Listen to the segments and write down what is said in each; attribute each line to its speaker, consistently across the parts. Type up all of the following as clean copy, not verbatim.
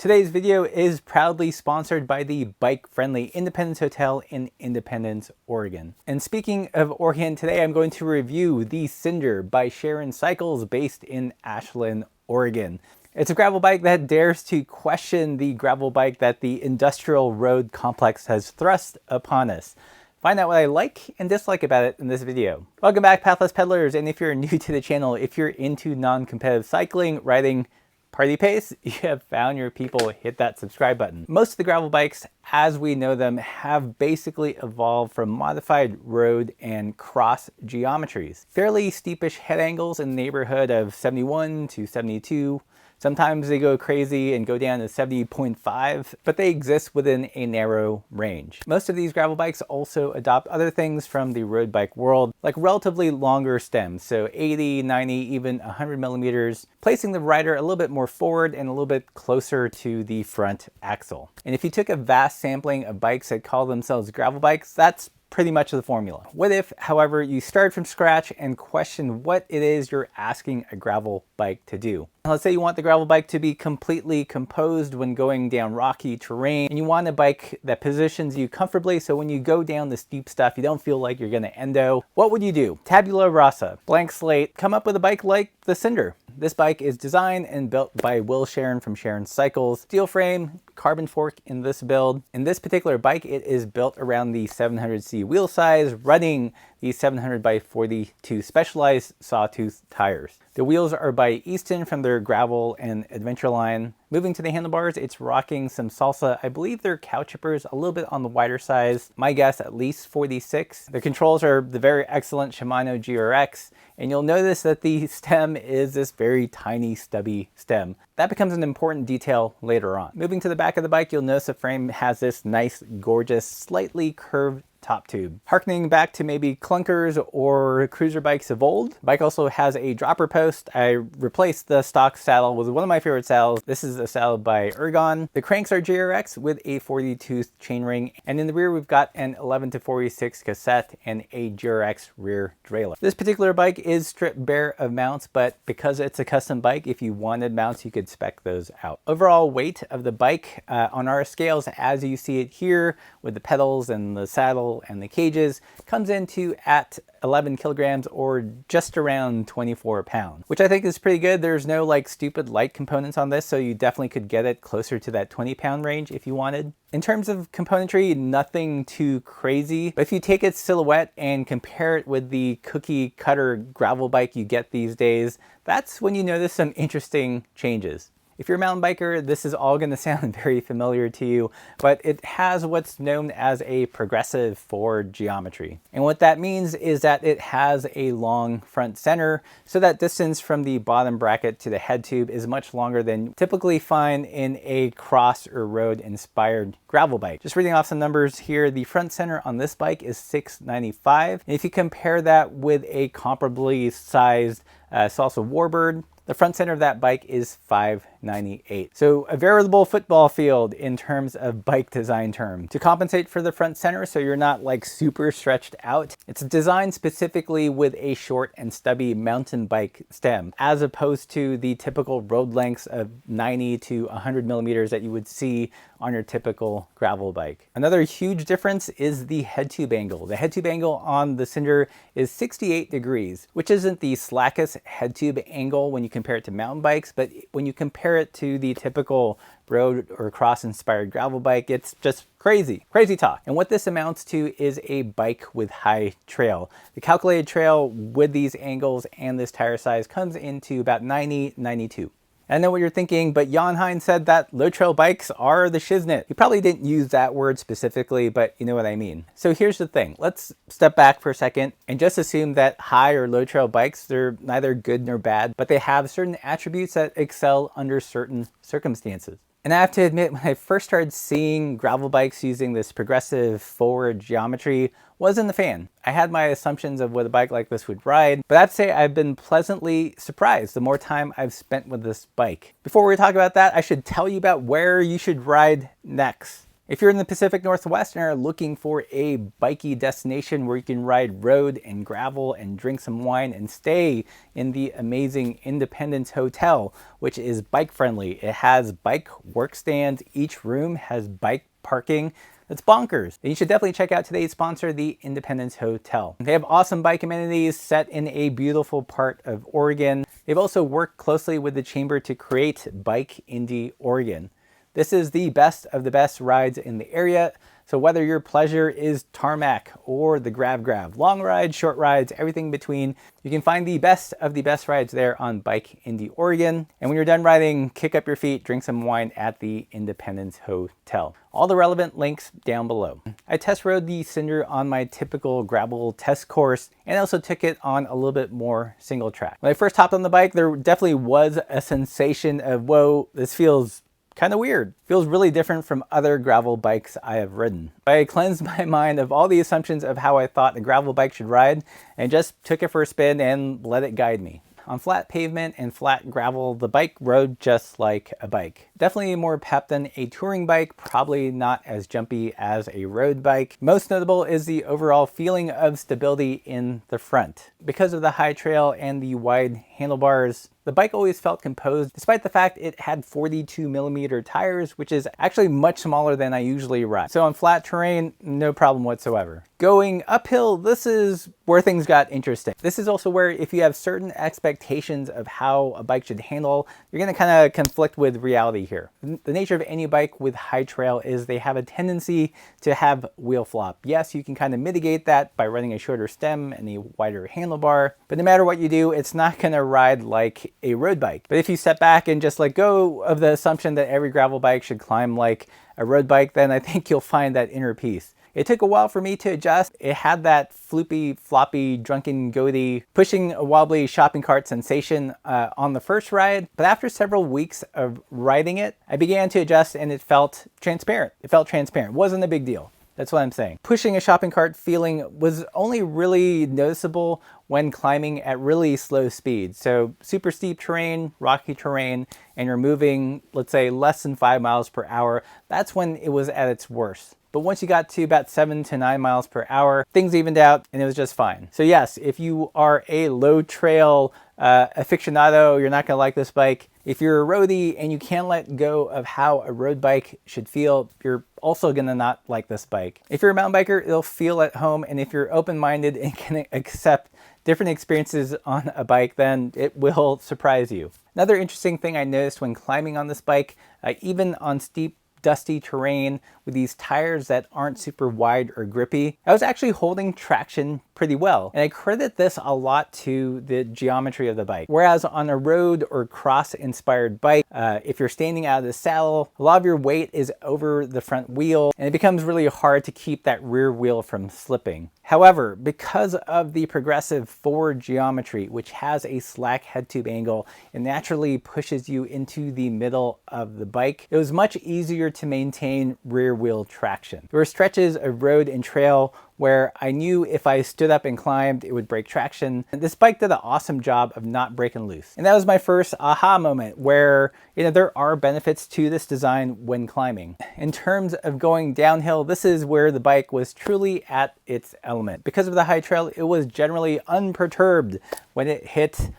Speaker 1: Today's video is proudly sponsored by the bike-friendly Independence Hotel in Independence, Oregon. And speaking of Oregon, today I'm going to review the Cinder by Scharen Cycles based in Ashland, Oregon. It's a gravel bike that dares to question the gravel bike that the industrial road complex has thrust upon us. Find out what I like and dislike about it in this video. Welcome back, Pathless Peddlers, and if you're new to the channel, if you're into non-competitive cycling, riding, party pace, you have found your people. Hit that subscribe button. Most of the gravel bikes, as we know them, have basically evolved from modified road and cross geometries. Fairly steepish head angles in the neighborhood of 71 to 72. Sometimes they go crazy and go down to 70.5, but they exist within a narrow range. Most of these gravel bikes also adopt other things from the road bike world, like relatively longer stems, so 80, 90, even 100 millimeters, placing the rider a little bit more forward and a little bit closer to the front axle. And if you took a vast sampling of bikes that call themselves gravel bikes, that's pretty much the formula. What if, however, you start from scratch and question what it is you're asking a gravel bike to do? Let's say you want the gravel bike to be completely composed when going down rocky terrain, and you want a bike that positions you comfortably so when you go down the steep stuff, you don't feel like you're gonna endo. What would you do? Tabula rasa, blank slate, come up with a bike like the Cinder. This bike is designed and built by Will Scharen from Scharen Cycles. Steel frame, carbon fork in this build. In this particular bike, it is built around the 700C wheel size, running the 700 by 42 specialized sawtooth tires. The wheels are by Easton from their gravel and adventure line. Moving to the handlebars, it's rocking some Salsa. I believe they're cow chippers, a little bit on the wider size. My guess, at least 46. The controls are the very excellent Shimano GRX, and you'll notice that the stem is this very tiny, stubby stem. That becomes an important detail later on. Moving to the back of the bike, you'll notice the frame has this nice, gorgeous, slightly curved top tube. Harkening back to maybe clunkers or cruiser bikes of old. The bike also has a dropper post. I replaced the stock saddle with one of my favorite saddles. This is a saddle by Ergon. The cranks are GRX with a 40-tooth chainring, and in the rear we've got an 11 to 46 cassette and a GRX rear derailleur. This particular bike is stripped bare of mounts, but because it's a custom bike, if you wanted mounts, you could spec those out. Overall weight of the bike on our scales, as you see it here with the pedals and the saddle and the cages, comes into at 11 kilograms or just around 24 pounds, which I think is pretty good. There's no like stupid light components on this, so you definitely could get it closer to that 20-pound range if you wanted. In terms of componentry, nothing too crazy, but if you take its silhouette and compare it with the cookie cutter gravel bike you get these days, that's when you notice some interesting changes. If you're a mountain biker, this is all going to sound very familiar to you, but it has what's known as a progressive forward geometry. And what that means is that it has a long front center, so that distance from the bottom bracket to the head tube is much longer than you typically find in a cross or road inspired gravel bike. Just reading off some numbers here, the front center on this bike is 695. And if you compare that with a comparably sized Salsa Warbird, the front center of that bike is 598. So a veritable football field in terms of bike design term. To compensate for the front center so you're not like super stretched out, it's designed specifically with a short and stubby mountain bike stem, as opposed to the typical road lengths of 90 to 100 millimeters that you would see on your typical gravel bike. Another huge difference is the head tube angle. The head tube angle on the Cinder is 68 degrees, which isn't the slackest head tube angle when you compare it to mountain bikes, but when you compare it to the typical road or cross inspired gravel bike, it's just crazy talk. And what this amounts to is a bike with high trail. The calculated trail with these angles and this tire size comes into about 90, 92. I know what you're thinking, but Jan Heinz said that low trail bikes are the shiznit. He probably didn't use that word specifically, but you know what I mean. So here's the thing. Let's step back for a second and just assume that high or low trail bikes, they're neither good nor bad, but they have certain attributes that excel under certain circumstances. And I have to admit, when I first started seeing gravel bikes using this progressive forward geometry, wasn't a fan. I had my assumptions of what a bike like this would ride, but I have to say I've been pleasantly surprised the more time I've spent with this bike. Before we talk about that, I should tell you about where you should ride next. If you're in the Pacific Northwest and are looking for a bikey destination where you can ride road and gravel and drink some wine and stay in the amazing Independence Hotel, which is bike friendly. It has bike work stands. Each room has bike parking. It's bonkers. And you should definitely check out today's sponsor, the Independence Hotel. They have awesome bike amenities set in a beautiful part of Oregon. They've also worked closely with the Chamber to create Bike Indie Oregon. This is the best of the best rides in the area. So whether your pleasure is tarmac or the grav, long rides, short rides, everything between, you can find the best of the best rides there on Bike Indie Oregon. And when you're done riding, kick up your feet, drink some wine at the Independence Hotel. All the relevant links down below. I test rode the Cinder on my typical gravel test course and also took it on a little bit more single track. When I first hopped on the bike, there definitely was a sensation of, whoa, this feels kind of weird. Feels really different from other gravel bikes I have ridden. I cleansed my mind of all the assumptions of how I thought a gravel bike should ride and just took it for a spin and let it guide me. On flat pavement and flat gravel, the bike rode just like a bike. Definitely more pep than a touring bike, probably not as jumpy as a road bike. Most notable is the overall feeling of stability in the front. Because of the high trail and the wide handlebars, the bike always felt composed, despite the fact it had 42mm tires, which is actually much smaller than I usually ride. So on flat terrain, no problem whatsoever. Going uphill, this is where things got interesting. This is also where if you have certain expectations of how a bike should handle, you're gonna kind of conflict with reality here. The nature of any bike with high trail is they have a tendency to have wheel flop. Yes, you can kind of mitigate that by running a shorter stem and a wider handlebar, but no matter what you do, it's not gonna ride like a road bike. But if you step back and just let go of the assumption that every gravel bike should climb like a road bike, then I think you'll find that inner peace. It took a while for me to adjust. It had that floopy, floppy, drunken goatee, pushing a wobbly shopping cart sensation on the first ride. But after several weeks of riding it, I began to adjust and it felt transparent. It felt transparent. It wasn't a big deal. That's what I'm saying. Pushing a shopping cart feeling was only really noticeable when climbing at really slow speed. So super steep terrain, rocky terrain, and you're moving, let's say, less than 5 miles per hour. That's when it was at its worst. But once you got to about 7 to 9 miles per hour, things evened out and it was just fine. So yes, if you are a low trail aficionado, you're not gonna like this bike. If you're a roadie and you can't let go of how a road bike should feel, you're also gonna not like this bike. If you're a mountain biker, it'll feel at home, and if you're open-minded and can accept different experiences on a bike, then it will surprise you. Another interesting thing I noticed when climbing on this bike, even on steep, dusty terrain with these tires that aren't super wide or grippy, I was actually holding traction pretty well. And I credit this a lot to the geometry of the bike. Whereas on a road or cross-inspired bike, if you're standing out of the saddle, a lot of your weight is over the front wheel and it becomes really hard to keep that rear wheel from slipping. However, because of the progressive forward geometry, which has a slack head tube angle, it naturally pushes you into the middle of the bike. It was much easier to maintain rear wheel traction. There were stretches of road and trail where I knew if I stood up and climbed, it would break traction. And this bike did an awesome job of not breaking loose. And that was my first aha moment where, there are benefits to this design when climbing. In terms of going downhill, this is where the bike was truly at its element. Because of the high trail, it was generally unperturbed when it hit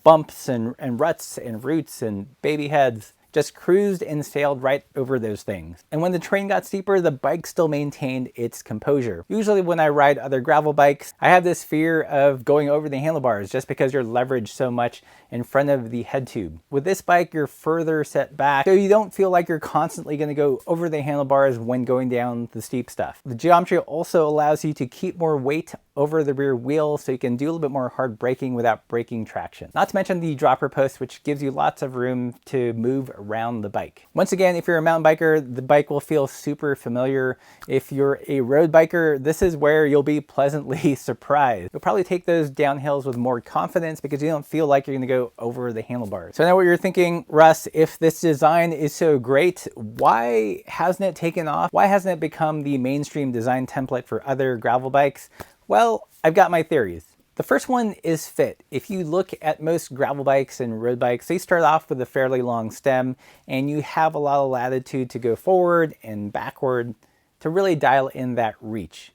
Speaker 1: bumps and ruts and roots and baby heads. Just cruised and sailed right over those things. And when the terrain got steeper, the bike still maintained its composure. Usually when I ride other gravel bikes, I have this fear of going over the handlebars just because you're leveraged so much in front of the head tube. With this bike, you're further set back, so you don't feel like you're constantly gonna go over the handlebars when going down the steep stuff. The geometry also allows you to keep more weight over the rear wheel so you can do a little bit more hard braking without breaking traction. Not to mention the dropper post, which gives you lots of room to move around the bike. Once again, if you're a mountain biker, the bike will feel super familiar. If you're a road biker, this is where you'll be pleasantly surprised. You'll probably take those downhills with more confidence because you don't feel like you're gonna go over the handlebars. So I know what you're thinking, Russ, if this design is so great, why hasn't it taken off? Why hasn't it become the mainstream design template for other gravel bikes? Well, I've got my theories. The first one is fit. If you look at most gravel bikes and road bikes, they start off with a fairly long stem, and you have a lot of latitude to go forward and backward to really dial in that reach.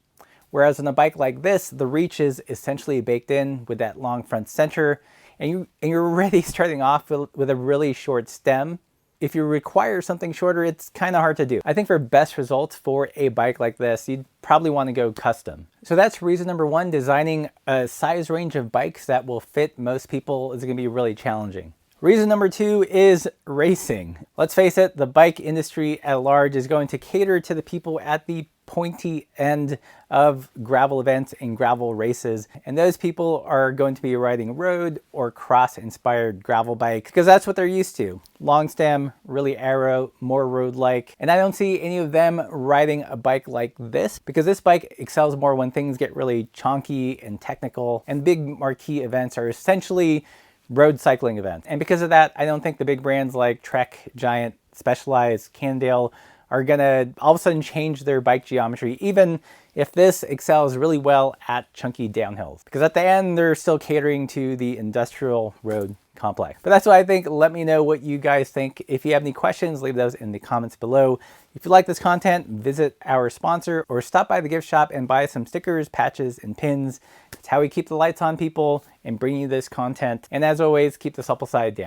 Speaker 1: Whereas on a bike like this, the reach is essentially baked in with that long front center, and you're already starting off with a really short stem. If you require something shorter, it's kind of hard to do. I think for best results for a bike like this, you'd probably want to go custom. So that's reason number one, designing a size range of bikes that will fit most people is going to be really challenging. Reason number two is racing. Let's face it, the bike industry at large is going to cater to the people at the pointy end of gravel events and gravel races. And those people are going to be riding road or cross-inspired gravel bikes because that's what they're used to. Long stem, really aero, more road-like. And I don't see any of them riding a bike like this because this bike excels more when things get really chonky and technical. And big marquee events are essentially road cycling events. And because of that, I don't think the big brands like Trek, Giant, Specialized, Cannondale are gonna all of a sudden change their bike geometry, even if this excels really well at chunky downhills. Because at the end, they're still catering to the industrial road complex. But that's what I think. Let me know what you guys think. If you have any questions, leave those in the comments below. If you like this content, visit our sponsor or stop by the gift shop and buy some stickers, patches, and pins. It's how we keep the lights on, people, and bring you this content. And as always, keep the supple side down.